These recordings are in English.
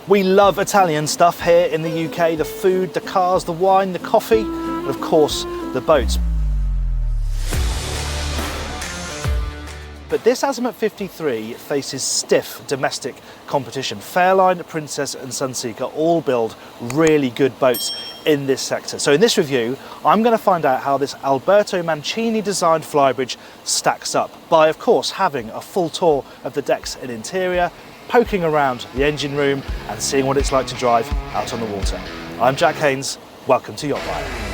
We love Italian stuff here in the UK, the food, the cars, the wine, the coffee, and of course, the boats. But this Azimut 53 faces stiff domestic competition. Fairline, Princess and Sunseeker all build really good boats in this sector. So in this review, I'm going to find out how this Alberto Mancini designed Flybridge stacks up by, of course, having a full tour of the decks and interior, poking around the engine room and seeing what it's like to drive out on the water. I'm Jack Haines, welcome to YachtBuyer.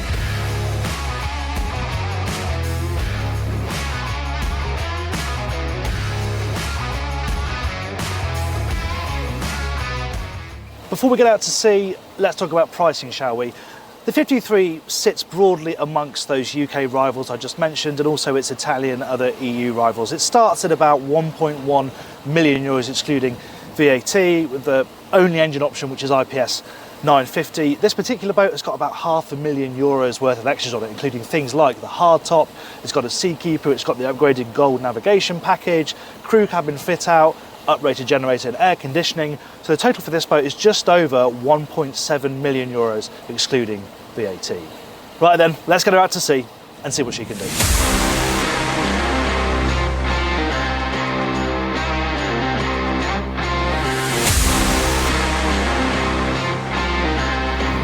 Before we get out to sea, let's talk about pricing, shall we? The 53 sits broadly amongst those UK rivals I just mentioned, and also its Italian other EU rivals. It starts at about 1.1 million euros excluding VAT, with the only engine option which is IPS 950. This particular boat has got about €500,000 worth of extras on it, including things like the hardtop, it's got a seakeeper, it's got the upgraded gold navigation package, crew cabin fit out, uprated generator and air conditioning. So the total for this boat is just over 1.7 million euros excluding VAT. Right then, let's get her out to sea and see what she can do.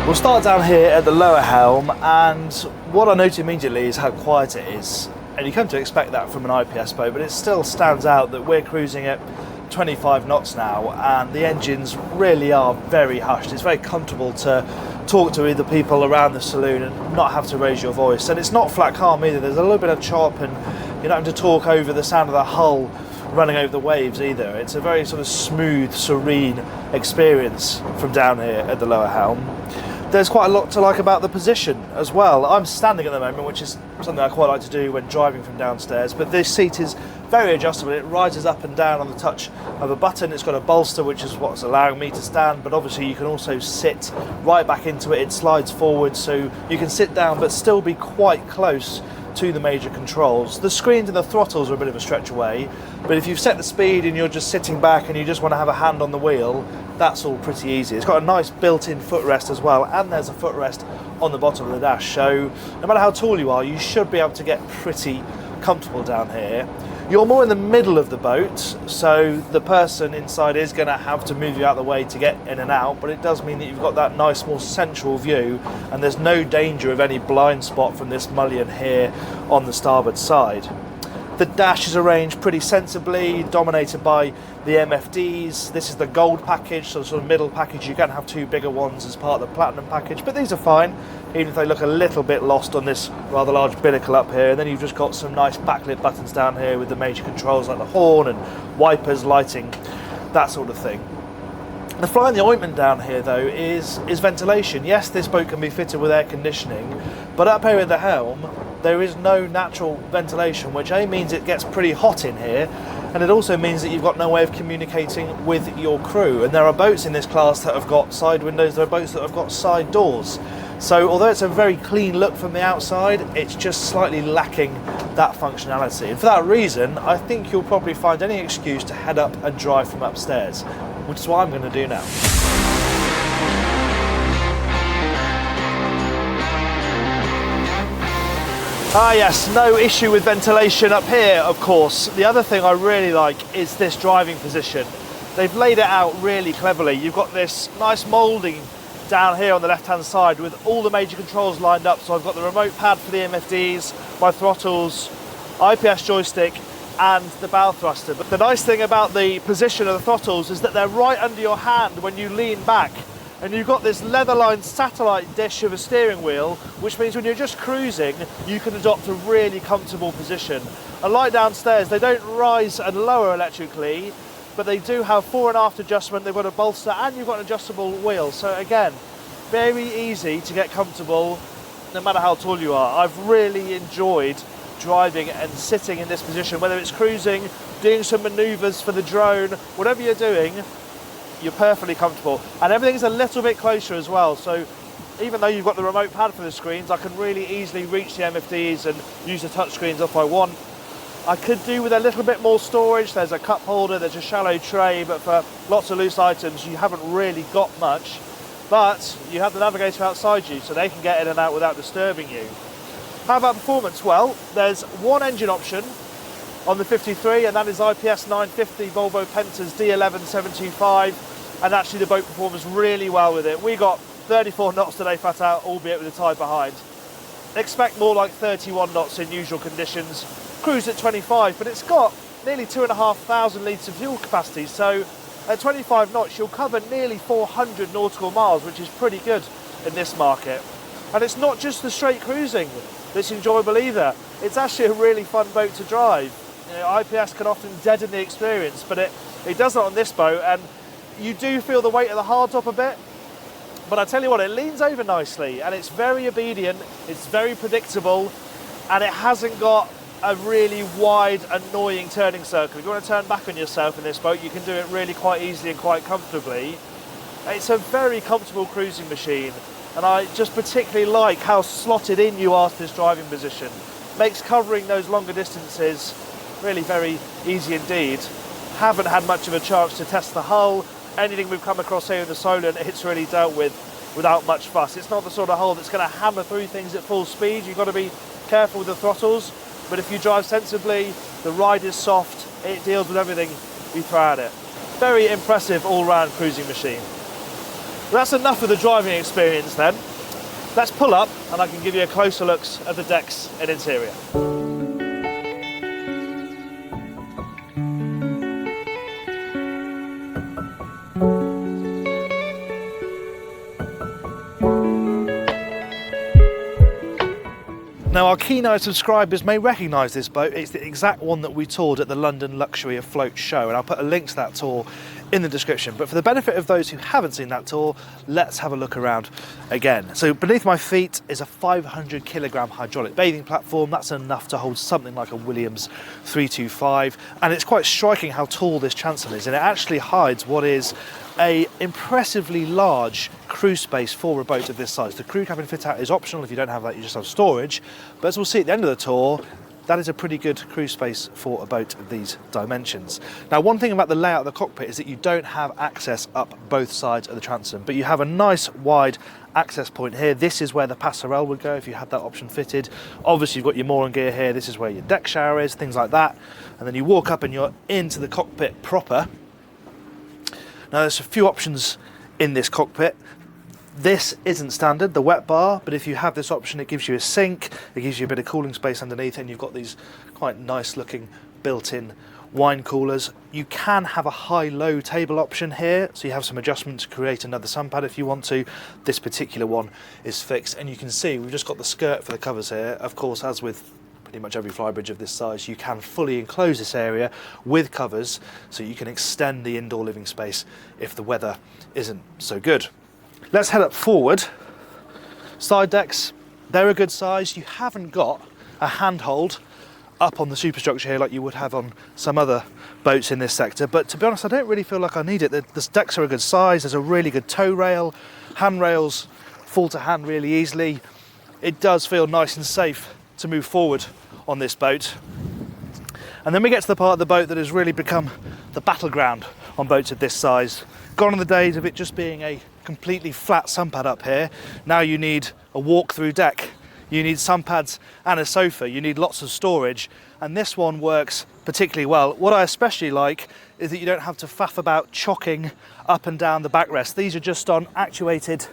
We'll start down here at the lower helm, and what I note immediately is how quiet it is. And you come to expect that from an IPS boat, but it still stands out that we're cruising at 25 knots now and the engines really are very hushed. It's very comfortable to talk to either people around the saloon and not have to raise your voice. And it's not flat calm either. There's a little bit of chop and you're not having to talk over the sound of the hull running over the waves either. It's a very sort of smooth, serene experience from down here at the lower helm. There's quite a lot to like about the position as well. I'm standing at the moment, which is something I quite like to do when driving from downstairs, but this seat is very adjustable. It rises up and down on the touch of a button. It's got a bolster, which is what's allowing me to stand, but obviously you can also sit right back into it. It slides forward, so you can sit down but still be quite close to the major controls. The screens and the throttles are a bit of a stretch away, but if you've set the speed and you're just sitting back and you just want to have a hand on the wheel, that's all pretty easy. It's got a nice built-in footrest as well, and there's a footrest on the bottom of the dash, so no matter how tall you are, you should be able to get pretty comfortable down here. You're more in the middle of the boat, so the person inside is going to have to move you out of the way to get in and out, but it does mean that you've got that nice, more central view, and there's no danger of any blind spot from this mullion here on the starboard side. The dash is arranged pretty sensibly, dominated by the MFDs. This is the gold package, so the sort of middle package. You can have two bigger ones as part of the platinum package, but these are fine, even if they look a little bit lost on this rather large binnacle up here. And then you've just got some nice backlit buttons down here with the major controls like the horn and wipers, lighting, that sort of thing. The fly in the ointment down here though is ventilation. Yes, this boat can be fitted with air conditioning, but up here at the helm there is no natural ventilation, which A means it gets pretty hot in here, and it also means that you've got no way of communicating with your crew. And there are boats in this class that have got side windows, there are boats that have got side doors. So although it's a very clean look from the outside, it's just slightly lacking that functionality. And for that reason, I think you'll probably find any excuse to head up and drive from upstairs, which is what I'm going to do now. Ah yes, no issue with ventilation up here, of course. The other thing I really like is this driving position. They've laid it out really cleverly. You've got this nice moulding down here on the left-hand side with all the major controls lined up. So I've got the remote pad for the MFDs, my throttles, IPS joystick, and the bow thruster. But the nice thing about the position of the throttles is that they're right under your hand when you lean back. And you've got this leather-lined satellite dish of a steering wheel, which means when you're just cruising, you can adopt a really comfortable position. Unlike downstairs, they don't rise and lower electrically, but they do have fore and aft adjustment. They've got a bolster and you've got an adjustable wheel. So again, very easy to get comfortable no matter how tall you are. I've really enjoyed driving and sitting in this position, whether it's cruising, doing some maneuvers for the drone, whatever you're doing, you're perfectly comfortable. And everything's a little bit closer as well. So even though you've got the remote pad for the screens, I can really easily reach the MFDs and use the touch screens if I want. I could do with a little bit more storage. There's a cup holder, there's a shallow tray, but for lots of loose items you haven't really got much. But you have the navigator outside you, so they can get in and out without disturbing you. How about performance? Well, there's one engine option on the 53, and that is IPS 950 Volvo Penta's D11 725, and actually the boat performs really well with it. We got 34 knots today flat out, albeit with a tide behind. Expect more like 31 knots in usual conditions. Cruise at 25, but it's got nearly 2,500 litres of fuel capacity, so at 25 knots you'll cover nearly 400 nautical miles, which is pretty good in this market. And it's not just the straight cruising that's enjoyable either. It's actually a really fun boat to drive. You know, IPS can often deaden the experience, but it does not on this boat, and you do feel the weight of the hardtop a bit. But I tell you what, it leans over nicely, and it's very obedient, it's very predictable, and it hasn't got a really wide, annoying turning circle. If you want to turn back on yourself in this boat, you can do it really quite easily and quite comfortably. It's a very comfortable cruising machine, and I just particularly like how slotted in you are to this driving position. Makes covering those longer distances really very easy indeed. Haven't had much of a chance to test the hull. Anything we've come across here in the Saloon, it's really dealt with without much fuss. It's not the sort of hull that's going to hammer through things at full speed. You've got to be careful with the throttles, but if you drive sensibly, the ride is soft, it deals with everything we throw at it. Very impressive all-round cruising machine. That's enough of the driving experience then. Let's pull up and I can give you a closer look at the decks and interior. Now, our keen-eyed subscribers may recognise this boat. It's the exact one that we toured at the London Luxury Afloat show, and I'll put a link to that tour in the description. But for the benefit of those who haven't seen that tour, let's have a look around again. So beneath my feet is a 500 kilogram hydraulic bathing platform. That's enough to hold something like a Williams 325, and it's quite striking how tall this chancel is, and it actually hides what is a impressively large crew space for a boat of this size. The crew cabin fit out is optional. If you don't have that, you just have storage, but as we'll see at the end of the tour, that is a pretty good crew space for a boat of these dimensions. Now, one thing about the layout of the cockpit is that you don't have access up both sides of the transom, but you have a nice wide access point here. This is where the passerelle would go if you had that option fitted. Obviously, you've got your mooring gear here. This is where your deck shower is, things like that. And then you walk up and you're into the cockpit proper. Now, there's a few options in this cockpit. This isn't standard, the wet bar, but if you have this option, it gives you a sink, it gives you a bit of cooling space underneath, and you've got these quite nice looking built-in wine coolers. You can have a high-low table option here, so you have some adjustment to create another sunpad if you want to. This particular one is fixed, and you can see we've just got the skirt for the covers here. Of course, as with pretty much every Flybridge of this size, you can fully enclose this area with covers, so you can extend the indoor living space if the weather isn't so good. Let's head up forward. Side decks, they're a good size. You haven't got a handhold up on the superstructure here like you would have on some other boats in this sector, but to be honest, I don't really feel like I need it. The decks are a good size. There's a really good tow rail. Handrails fall to hand really easily. It does feel nice and safe to move forward on this boat. And then we get to the part of the boat that has really become the battleground on boats of this size. Gone are the days of it just being a completely flat sunpad up here. Now you need a walk-through deck. You need sunpads and a sofa. You need lots of storage, and this one works particularly well. What I especially like is that you don't have to faff about chocking up and down the backrest. These are just on actuated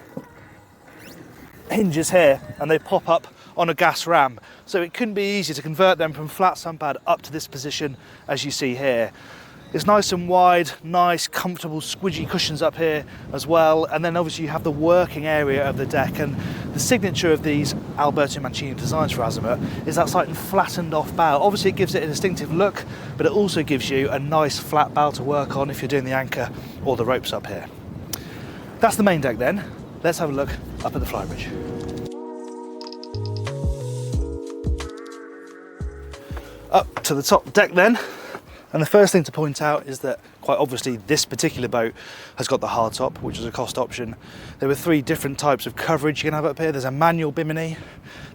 hinges here, and they pop up on a gas ram, so it couldn't be easy to convert them from flat sunpad up to this position as you see here. It's nice and wide, nice, comfortable, squidgy cushions up here as well, and then obviously you have the working area of the deck, and the signature of these Alberto Mancini designs for Azimut is that slightly flattened off bow. Obviously it gives it a distinctive look, but it also gives you a nice flat bow to work on if you're doing the anchor or the ropes up here. That's the main deck then. Let's have a look up at the Flybridge. Up to the top deck then, and the first thing to point out is that quite obviously this particular boat has got the hardtop, which is a cost option. There were 3 different types of coverage you can have up here. There's a manual bimini,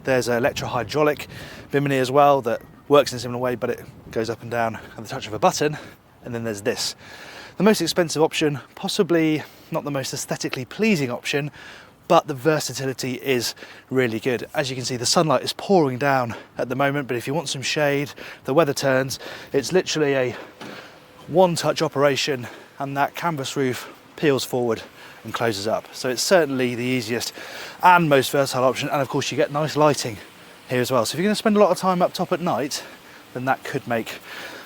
there's an electro-hydraulic bimini as well that works in a similar way, but it goes up and down at the touch of a button. And then there's this. The most expensive option, possibly not the most aesthetically pleasing option, but the versatility is really good. As you can see, the sunlight is pouring down at the moment, but if you want some shade, the weather turns, it's literally a one-touch operation, and that canvas roof peels forward and closes up. So it's certainly the easiest and most versatile option, and of course you get nice lighting here as well. So if you're going to spend a lot of time up top at night, then that could make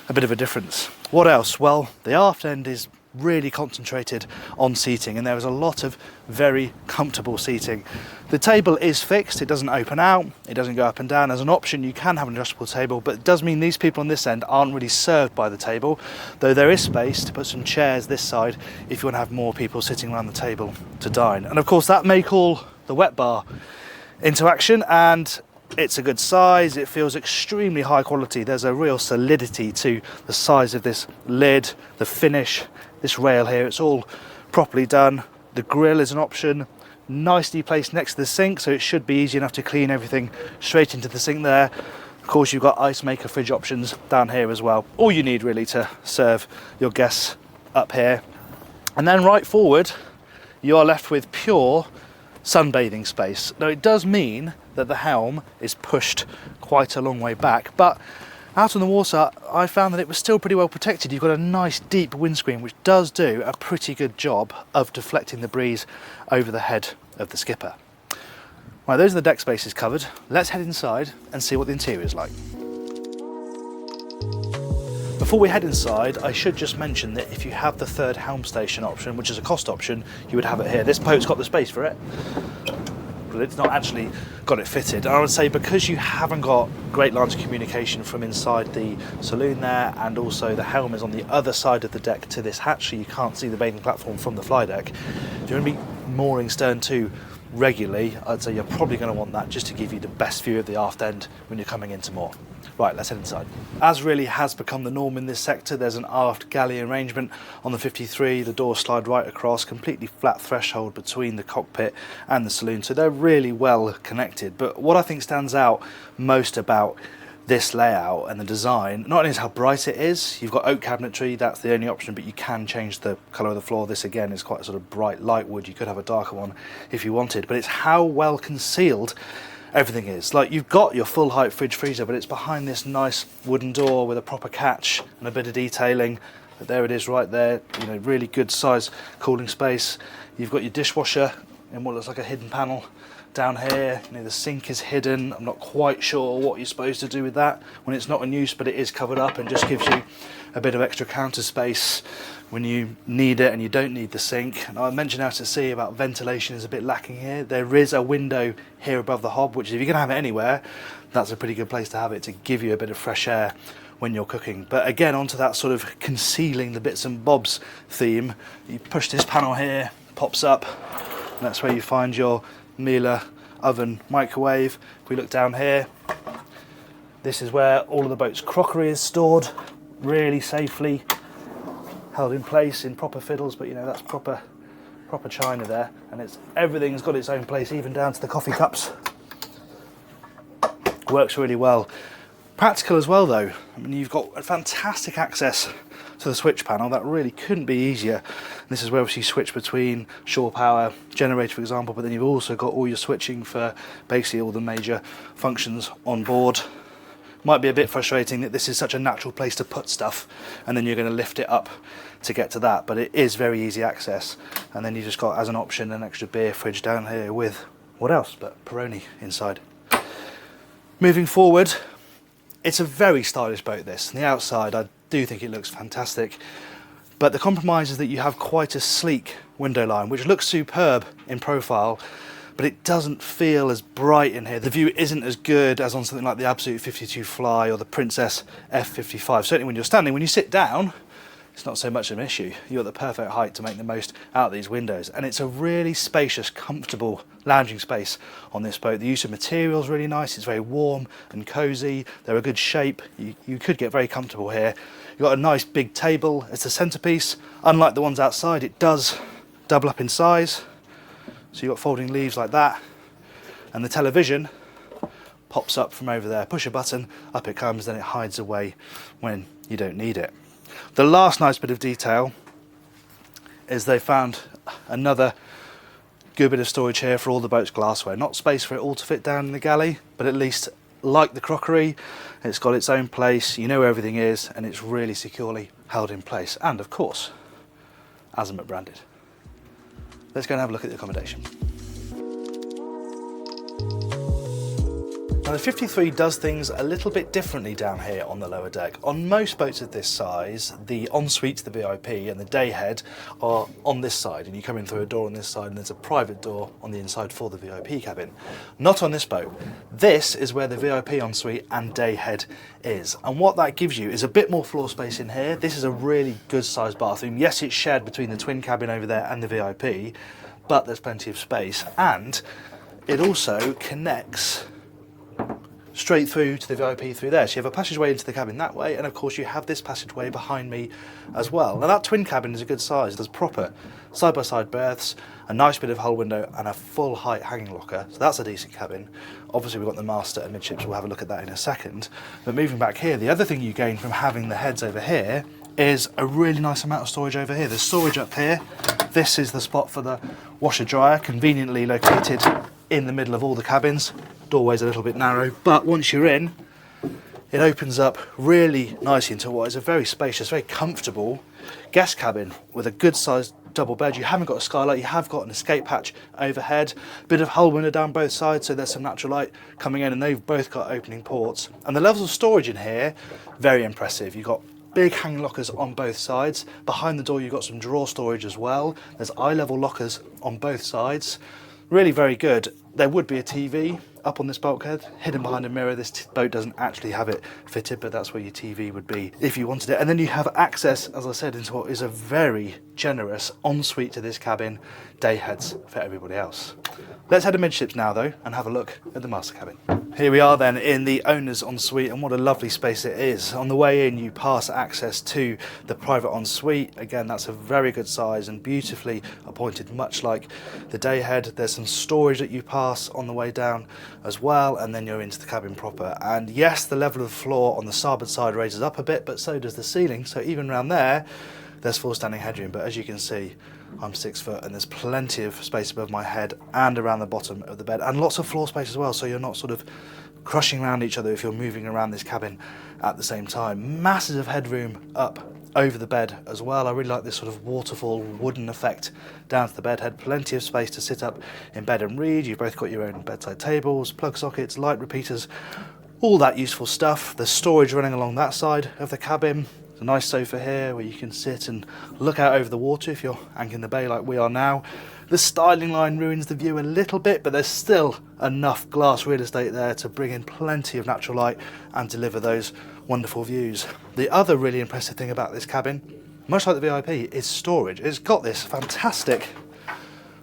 a bit of a difference. What else? Well, the aft end is really concentrated on seating, and there is a lot of very comfortable seating. The table is fixed, it doesn't open out, it doesn't go up and down. As an option you can have an adjustable table, but it does mean these people on this end aren't really served by the table, though there is space to put some chairs this side if you want to have more people sitting around the table to dine. And of course that may call the wet bar into action, and it's a good size, it feels extremely high quality. There's a real solidity to the size of this lid, the finish, this rail here, it's all properly done. The grill is an option, nicely placed next to the sink, so it should be easy enough to clean everything straight into the sink there. Of course you've got ice maker fridge options down here as well. All you need really to serve your guests up here. And then right forward you are left with pure sunbathing space. Now it does mean that the helm is pushed quite a long way back, but out on the water I found that it was still pretty well protected. You've got a nice deep windscreen which does do a pretty good job of deflecting the breeze over the head of the skipper. Right, those are the deck spaces covered. Let's head inside and see what the interior is like. Before we head inside, I should just mention that if you have the third helm station option, which is a cost option, you would have it here. This boat's got the space for it, but it's not actually got it fitted. And I would say because you haven't got great lines of communication from inside the saloon there, and also the helm is on the other side of the deck to this hatch, so you can't see the bathing platform from the fly deck. If you're going to be mooring stern to regularly, I'd say you're probably going to want that just to give you the best view of the aft end when you're coming into moor. Right, let's head inside. As really has become the norm in this sector, there's an aft galley arrangement on the 53. The doors slide right across, completely flat threshold between the cockpit and the saloon, so they're really well connected. But what I think stands out most about this layout and the design, not only is how bright it is, you've got oak cabinetry, that's the only option, but you can change the colour of the floor. This again is quite a sort of bright light wood, you could have a darker one if you wanted, but it's how well concealed everything is. Like, you've got your full height fridge freezer, but it's behind this nice wooden door with a proper catch and a bit of detailing. But there it is right there, you know, really good size cooling space. You've got your dishwasher in what looks like a hidden panel down here. You know, the sink is hidden. I'm not quite sure what you're supposed to do with that when it's not in use, but it is covered up and just gives you a bit of extra counter space when you need it and you don't need the sink. And I mentioned out at sea about ventilation is a bit lacking here. There is a window here above the hob, which if you're going to have it anywhere, that's a pretty good place to have it, to give you a bit of fresh air when you're cooking. But again, onto that sort of concealing the bits and bobs theme, you push this panel here, pops up, and that's where you find your Miele oven microwave. If we look down here, this is where all of the boat's crockery is stored, really safely held in place in proper fiddles, but you know, that's proper china there, and everything's got its own place, even down to the coffee cups. Works really well. Practical as well though. I mean, you've got fantastic access to the switch panel. That really couldn't be easier. And this is where obviously you switch between shore power, generator for example, but then you've also got all your switching for basically all the major functions on board. Might be a bit frustrating that this is such a natural place to put stuff and then you're going to lift it up to get to that, but it is very easy access. And then you've just got, as an option, an extra beer fridge down here with, what else but Peroni inside. Moving forward, it's a very stylish boat this. On the outside I do think it looks fantastic, but the compromise is that you have quite a sleek window line which looks superb in profile, but it doesn't feel as bright in here. The view isn't as good as on something like the Absolute 52 Fly or the Princess F55. Certainly when you're standing. When you sit down, it's not so much of an issue. You're at the perfect height to make the most out of these windows, and it's a really spacious, comfortable lounging space on this boat. The use of material is really nice. It's very warm and cozy. They're a good shape. You could get very comfortable here. You've got a nice big table as the centerpiece. Unlike the ones outside, it does double up in size. So you've got folding leaves like that, and the television pops up from over there. Push a button, up it comes, then it hides away when you don't need it. The last nice bit of detail is they found another good bit of storage here for all the boat's glassware. Not space for it all to fit down in the galley, but at least, like the crockery, it's got its own place, you know where everything is, and it's really securely held in place. And of course, Azimut branded. Let's go and have a look at the accommodation. Now the 53 does things a little bit differently down here on the lower deck. On most boats of this size, the ensuite, the VIP, and the dayhead are on this side, and you come in through a door on this side, and there's a private door on the inside for the VIP cabin. Not on this boat. This is where the VIP ensuite and dayhead is, and what that gives you is a bit more floor space in here. This is a really good sized bathroom. Yes, it's shared between the twin cabin over there and the VIP, but there's plenty of space, and it also connects straight through to the VIP through there. So you have a passageway into the cabin that way, and of course you have this passageway behind me as well. Now that twin cabin is a good size. There's proper side-by-side berths, a nice bit of hull window, and a full height hanging locker. So that's a decent cabin. Obviously we've got the master and Amidships, we'll have a look at that in a second. But moving back here, the other thing you gain from having the heads over here is a really nice amount of storage over here. There's storage up here. This is the spot for the washer dryer, conveniently located in the middle of all the cabins. Doorway's a little bit narrow, but once you're in, it opens up really nicely into what is a very spacious, very comfortable guest cabin with a good sized double bed. You haven't got a skylight, you have got an escape hatch overhead, bit of hull window down both sides, so there's some natural light coming in, and they've both got opening ports. And the levels of storage in here, very impressive. You've got big hanging lockers on both sides. Behind the door you've got some drawer storage as well. There's eye-level lockers on both sides. Really very good. There would be a TV up on this bulkhead, hidden behind a mirror. This boat doesn't actually have it fitted, but that's where your TV would be if you wanted it. And then you have access, as I said, into what is a very generous ensuite to this cabin, day heads for everybody else. Let's head to Amidships now though and have a look at the master cabin. Here we are then in the owner's ensuite, and what a lovely space it is. On the way in you pass access to the private ensuite. Again, that's a very good size and beautifully appointed, much like the dayhead. There's some storage that you pass on the way down as well, and then you're into the cabin proper. And yes, the level of the floor on the starboard side raises up a bit, but so does the ceiling. So even around there, there's full standing headroom. But as you can see, I'm 6 foot and there's plenty of space above my head and around the bottom of the bed, and lots of floor space as well, so you're not sort of crushing around each other if you're moving around this cabin at the same time. Massive headroom up over the bed as well. I really like this sort of waterfall wooden effect down to the bed head. Plenty of space to sit up in bed and read. You've both got your own bedside tables, plug sockets, light repeaters, all that useful stuff. There's storage running along that side of the cabin. There's a nice sofa here where you can sit and look out over the water if you're anchoring the bay like we are now. The styling line ruins the view a little bit, but there's still enough glass real estate there to bring in plenty of natural light and deliver those wonderful views. The other really impressive thing about this cabin, much like the VIP, is storage. It's got this fantastic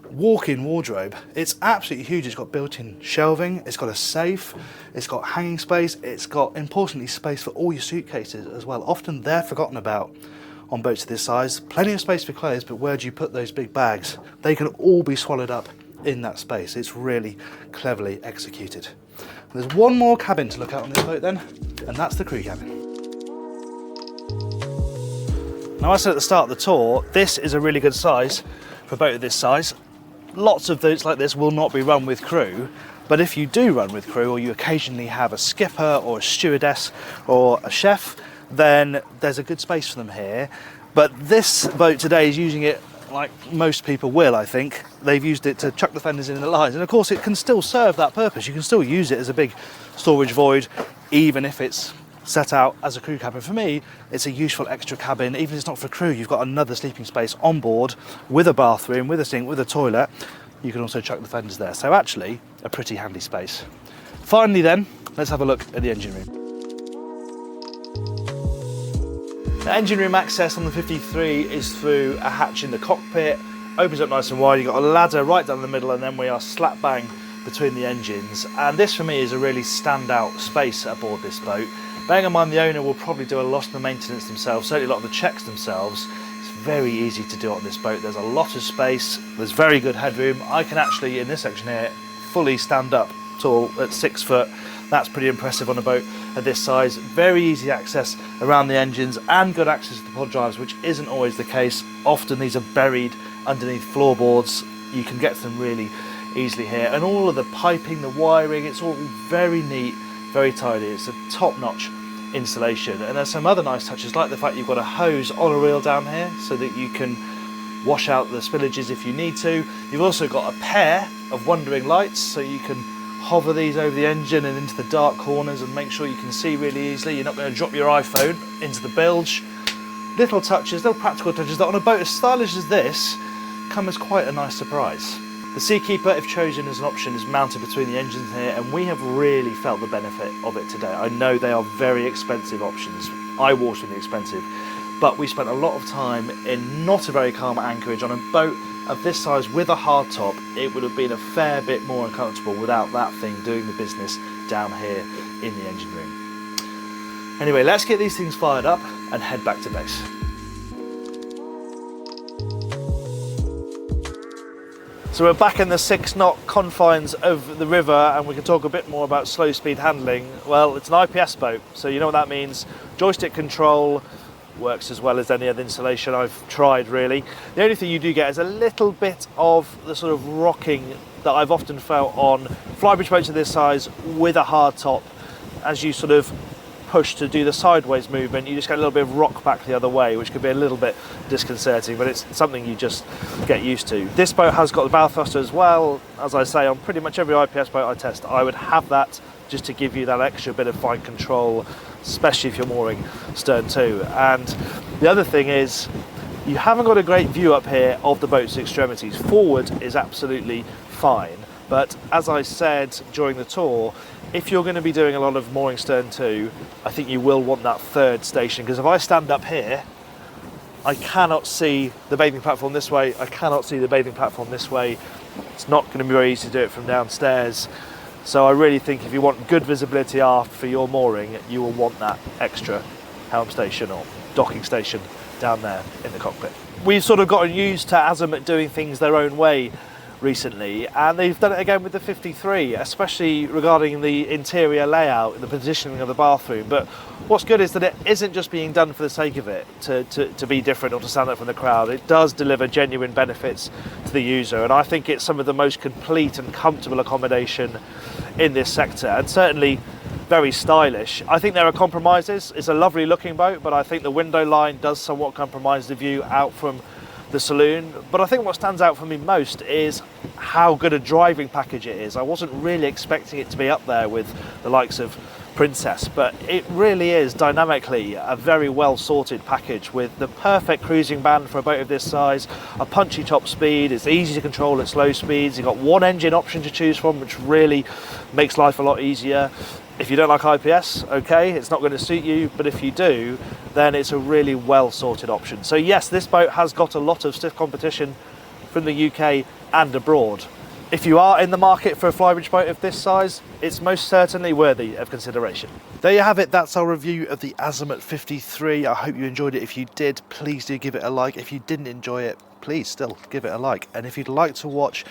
walk-in wardrobe. It's absolutely huge. It's got built-in shelving, it's got a safe, it's got hanging space, it's got, importantly, space for all your suitcases as well. Often they're forgotten about on boats of this size. Plenty of space for clothes, but where do you put those big bags? They can all be swallowed up in that space. It's really cleverly executed. There's one more cabin to look at on this boat then, and that's the crew cabin. Now, I said at the start of the tour, this is a really good size for a boat of this size. Lots of boats like this will not be run with crew, but if you do run with crew, or you occasionally have a skipper or a stewardess or a chef, then there's a good space for them here. But this boat today is using it like most people will, I think. They've used it to chuck the fenders in the lines, and of course it can still serve that purpose. You can still use it as a big storage void, even if it's set out as a crew cabin. For me, it's a useful extra cabin. Even if it's not for crew, you've got another sleeping space on board with a bathroom, with a sink, with a toilet. You can also chuck the fenders there. So actually, a pretty handy space. Finally then, let's have a look at the engine room. The engine room access on the 53 is through a hatch in the cockpit. Opens up nice and wide. You've got a ladder right down the middle, and then we are slap bang between the engines. And this for me is a really standout space aboard this boat. Bearing in mind the owner will probably do a lot of the maintenance themselves, certainly a lot of the checks themselves. It's very easy to do on this boat. There's a lot of space, there's very good headroom. I can actually, in this section here, fully stand up tall at 6 foot, That's pretty impressive on a boat of this size. Very easy access around the engines and good access to the pod drives, which isn't always the case. Often these are buried underneath floorboards. You can get to them really easily here. And all of the piping, the wiring, it's all very neat, very tidy. It's a top-notch installation. And there's some other nice touches, like the fact you've got a hose on a reel down here so that you can wash out the spillages if you need to. You've also got a pair of wandering lights, so you can hover these over the engine and into the dark corners and make sure you can see really easily. You're not going to drop your iPhone into the bilge. Little touches, little practical touches that on a boat as stylish as this come as quite a nice surprise. The Seakeeper, if chosen as an option, is mounted between the engines here, and we have really felt the benefit of it today. I know they are very expensive options, eye-wateringly expensive, but we spent a lot of time in not a very calm anchorage on a boat of this size with a hard top. It would have been a fair bit more uncomfortable without that thing doing the business down here in the engine room. Anyway, let's get these things fired up and head back to base. So we're back in the 6-knot confines of the river, and we can talk a bit more about slow speed handling. Well, it's an IPS boat, so you know what that means. Joystick control works as well as any other installation I've tried, really. The only thing you do get is a little bit of the sort of rocking that I've often felt on Flybridge boats of this size with a hard top. As you sort of push to do the sideways movement, you just get a little bit of rock back the other way, which could be a little bit disconcerting, but it's something you just get used to. This boat has got the bow thruster as well. As I say, on pretty much every IPS boat I test, I would have that just to give you that extra bit of fine control, especially if you're mooring stern to. And the other thing is, you haven't got a great view up here of the boat's extremities. Forward is absolutely fine, but as I said during the tour, if you're going to be doing a lot of mooring stern to, I think you will want that third station, because if I stand up here, I cannot see the bathing platform this way, I cannot see the bathing platform this way. It's not going to be very easy to do it from downstairs. So I really think if you want good visibility aft for your mooring, you will want that extra helm station or docking station down there in the cockpit. We've sort of gotten used to Azimut doing things their own way recently, and they've done it again with the 53, especially regarding the interior layout and the positioning of the bathroom. But what's good is that it isn't just being done for the sake of it, to be different or to stand out from the crowd. It does deliver genuine benefits to the user, and I think it's some of the most complete and comfortable accommodation in this sector, and certainly very stylish. I think there are compromises. It's a lovely looking boat, but I think the window line does somewhat compromise the view out from the saloon. But I think what stands out for me most is how good a driving package it is. I wasn't really expecting it to be up there with the likes of Princess, but it really is dynamically a very well sorted package with the perfect cruising band for a boat of this size, a punchy top speed. It's easy to control at slow speeds. You've got one engine option to choose from, which really makes life a lot easier. If you don't like IPS, okay, it's not going to suit you, but if you do, then it's a really well sorted option. So yes, this boat has got a lot of stiff competition from the UK and abroad. If you are in the market for a Flybridge boat of this size, it's most certainly worthy of consideration. There you have it, that's our review of the Azimut 53. I hope you enjoyed it. If you did, please do give it a like. If you didn't enjoy it, please still give it a like. And if you'd like to watch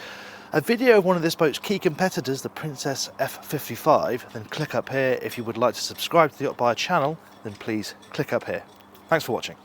a video of one of this boat's key competitors, the Princess F55, then click up here. If you would like to subscribe to the YachtBuyer channel, then please click up here. Thanks for watching.